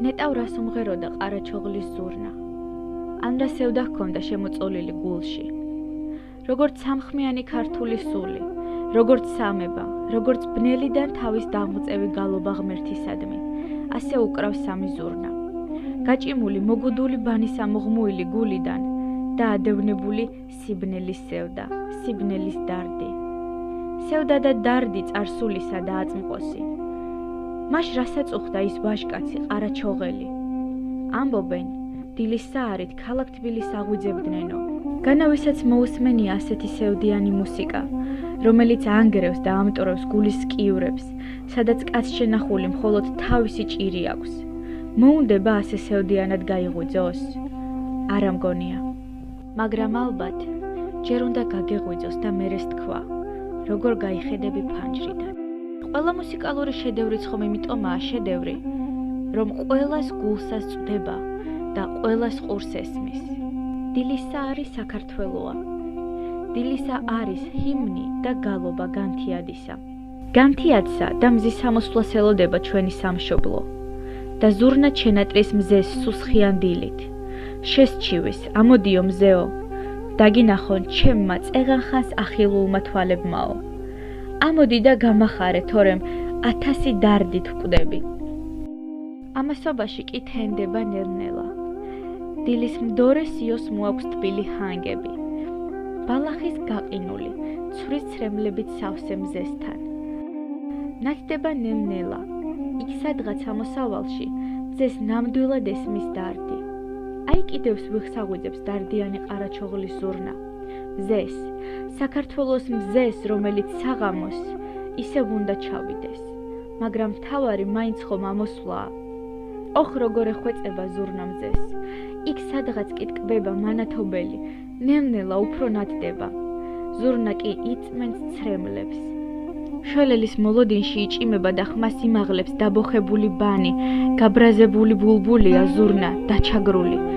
ნეტავ რას უმღეროდა ყარაჩოღლის ზურნა. ან რა სევდა ჰქონდა შემოწოლილი გულში. როგორც სამხმიანი ქართული სული, როგორც სამება, როგორც ბნელიდან თავის დამღწევი გალობა ღმერთისადმი, ასე უკრავს სამი ზურნა. გაჭიმული მოგუდული ბანისა მოღმუილი გულიდან და ადევნებული სიბნელის სევდა, სიბნელის დარდი. სევდა და დარდი წარსულისა და აწმყოსი. მაშ რასაც უხდა ის ვაჟკაცი ყარაჩოღელი. ამბობენ, დილის საარით ქალაქ თბილისს აღვიძებდნენო. განავისაც მოусმენია ასეთი სევდიანი მუსიკა, რომელიც ანგრევს და ამტვრევს გულის სკიურებს, სადაც კაც შენახული მხოლოდ თავისი ჭირი აქვს. მოუნდება ასე სევდიანად გაიღვიძოს? არა მგონია. მაგრამ ალბათ ჯერ უნდა გაგეღვიძოს და მერეს თქვა, როგორ გაიხედები ფანჯრიდან. ყველა მუსიკალური შედევრიც ხომ იმიტომაა შედევრი, რომ ყველას გულსას წვდება და ყველას ყურს ესმის. დილისა არის საქართველოა. დილისა არის ჰიმნი და გალობა განთიადისა. განთიადსა და მზის სამოსვლას ელოდება ჩვენი სამშობლო. და ზურნა ჩენატრის მზეს სუსხიან დილით. შესჩივის, ამოდიო მზეო, დაგინახონ ჩემმა წეღანხანს ახილულმა თვალებმაო. ამოდი და გამახარე, თორემ 1000 დარდით ვკვდები. ამასობაში კი თენდება ნელ-ნელა. დილის მდორე სიოს მოაქვს თბილი ჰანგები. ბალახის გაყინული, ცვრის ცრემლებით სავსე მზესთან. ნათდება ნელ-ნელა. იქ სადღაც ამოსავალში მზეს ნამდვილად ესმის დარდი. აი კიდევს ვიხსაღვიძებს დარდიანი ყარაჩოღლის ზურნა. მზეს, საქართველოს მზეს, რომელიც საღამოს ისევ უნდა ჩავიდეს. მაგრამ მთავარი მაინც ხომ ამოსვლაა. ოხ როგორ ეხვეწება ზურნა მზეს. იქ სადღაც კი ტკბება მანათობელი, ნელ-ნელა უფრო ნათდება. ზურნა კი იწმენს ცრემლებს. შველელის მოლოდინში იჭიმება და ხმას იმაღლებს დაბოხებული ბანი, გაბრაზებული ბულბულია ზურნა, დაჩაგრული.